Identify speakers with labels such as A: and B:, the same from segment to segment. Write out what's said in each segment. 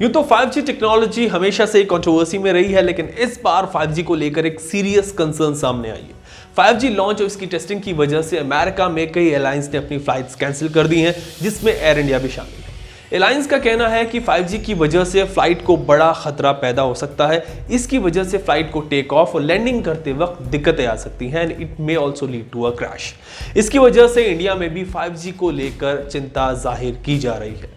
A: यूं तो 5G technology हमेशा से कंट्रोवर्सी में रही है, लेकिन इस बार 5G को लेकर एक सीरियस कंसर्न सामने आई है। 5G लॉन्च और इसकी टेस्टिंग की वजह से अमेरिका में कई एयरलाइंस ने अपनी फ्लाइट्स कैंसिल कर दी हैं, जिसमें एयर इंडिया भी शामिल है। एयरलाइंस का कहना है कि 5G की वजह से फ्लाइट को बड़ा खतरा पैदा हो सकता है। इसकी वजह से फ्लाइट को टेक ऑफ और लैंडिंग करते वक्त दिक्कतें आ सकती हैं and it may also lead to a crash. इसकी वजह से इंडिया में भी 5G को लेकर चिंता जाहिर की जा रही है।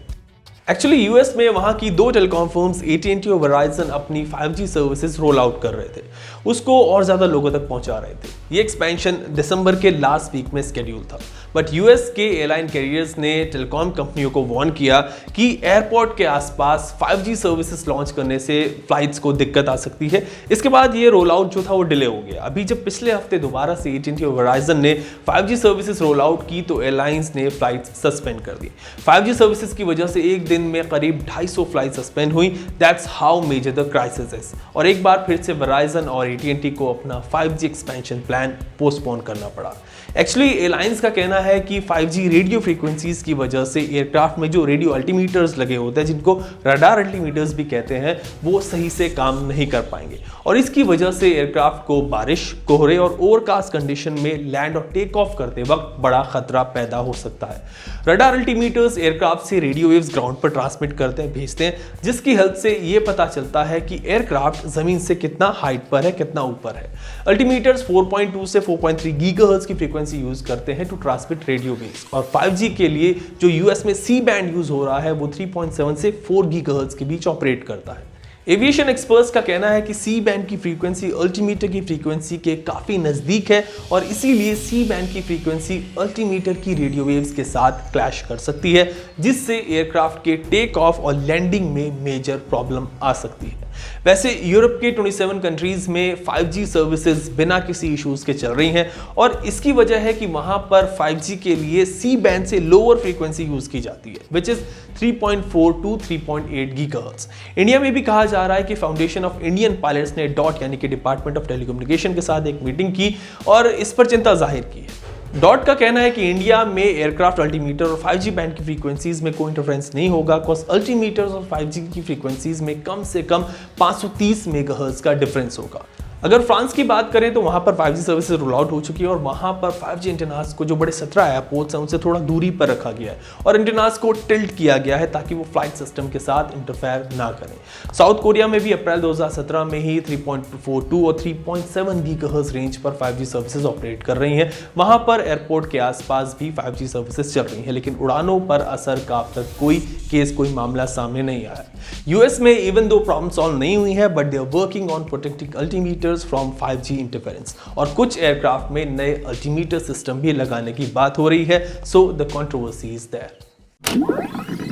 A: एक्चुअली यूएस में वहाँ की दो टेलीकॉम फर्म्स AT&T और वेराइजन अपनी 5G सर्विसेज रोल आउट कर रहे थे, उसको और ज़्यादा लोगों तक पहुँचा रहे थे। ये एक्सपेंशन दिसंबर के लास्ट वीक में स्केड्यूल था, बट यूएस के एयरलाइन कैरियर्स ने टेलीकॉम कंपनियों को वार्न किया कि एयरपोर्ट के आसपास 5G सर्विसेज लॉन्च करने से फ्लाइट्स को दिक्कत आ सकती है। इसके बाद ये रोल आउट जो था वो डिले हो गया। अभी जब पिछले हफ्ते दोबारा से AT&T और वेराइजन ने 5G सर्विसेज रोल आउट की तो एयरलाइंस ने फ्लाइट्स सस्पेंड कर दी। 5G सर्विसेज की वजह से एक दिन में करीब 250 फ्लाइट सस्पेंड हुई। That's how measure the crisis is. और एक बार फिर से वेराइजन और AT&T को अपना 5G एक्सपेंशन प्लान पोस्टपोन करना पड़ा। एक्चुअली एयरलाइंस का कहना है कि 5G रेडियो फ्रीक्वेंसीज की वजह से एयरक्राफ्ट में जो रेडियो अल्टीमीटर्स लगे होते हैं, जिनको रडार अल्टीमीटर्स भी कहते हैं, वो सही से काम नहीं कर पाएंगे और इसकी वजह से एयरक्राफ्ट को बारिश, कोहरे और ओवरकास्ट कंडीशन में लैंड और टेक ऑफ करते वक्त बड़ा खतरा पैदा हो सकता है। रडार अल्टीमीटर्स एयरक्राफ्ट से रेडियो वेव्स ग्राउंड पर ट्रांसमिट करते हैं, भेजते हैं, जिसकी हेल्प से ये पता चलता है कि एयरक्राफ्ट जमीन से कितना हाइट पर है, कितना ऊपर है। अल्टीमीटर्स 4.2 से 4.3 गीगाहर्ट्ज की फ्रीक्वेंसी यूज करते हैं टू ट्रांसमिट रेडियो वेव्स और 5G के लिए जो यूएस में सी बैंड यूज हो रहा है वो 3.7 से 4 गीगाहर्ट्ज के बीच ऑपरेट करता है। एविएशन एक्सपर्ट्स का कहना है कि सी बैंड की फ्रीक्वेंसी अल्टीमीटर की फ्रीक्वेंसी के काफी नजदीक है और इसीलिए सी बैंड की फ्रीक्वेंसी अल्टीमीटर की रेडियो वेव्स के साथ क्लैश कर सकती है, जिससे एयरक्राफ्ट के टेक ऑफ और लैंडिंग में मेजर प्रॉब्लम आ सकती है। वैसे यूरोप के 27 कंट्रीज में 5G सर्विसेज बिना किसी इश्यूज के चल रही हैं और इसकी वजह है कि वहां पर 5G के लिए सी बैंड से लोअर फ्रीक्वेंसी यूज की जाती है, which is 3.4 to 3.8 gigahertz. India में भी कहा जा रहा है कि फाउंडेशन ऑफ इंडियन पायलट्स ने डॉट यानी कि डिपार्टमेंट ऑफ टेलीकम्युनिकेशन के साथ एक मीटिंग की और इस पर चिंता जाहिर की है। डॉट का कहना है कि इंडिया में एयरक्राफ्ट अल्टीमीटर और 5G बैंड की फ्रीक्वेंसीज में कोई इंटरफेरेंस नहीं होगा, बिकॉज अल्टीमीटर्स और 5G की फ्रीक्वेंसीज में कम से कम 530 मेगाहर्ट्ज का डिफरेंस होगा। अगर फ्रांस की बात करें तो वहां पर 5G सर्विसेज रोल आउट हो चुकी है और वहां पर 5G एंटेनास को जो बड़े 17 एयरपोर्ट्स हैं उनसे थोड़ा दूरी पर रखा गया है और एंटेनास को टिल्ट किया गया है ताकि वो फ्लाइट सिस्टम के साथ इंटरफेयर ना करें। साउथ कोरिया में भी अप्रैल 2017 में ही 3.42 और 3.7 गीगाहर्ट्ज रेंज पर 5G सर्विसेज ऑपरेट कर रही हैं। वहां पर एयरपोर्ट के आसपास भी 5G सर्विसेज चल रही हैं, लेकिन उड़ानों पर असर का अब तक कोई मामला सामने नहीं आया। यूएस में इवन दो प्रॉब्लम सॉल्व नहीं हुई है, but they are working on protecting altimeter from 5G interference और कुछ एयरक्राफ्ट में नए अल्टीमीटर सिस्टम भी लगाने की बात हो रही है। So the controversy is there.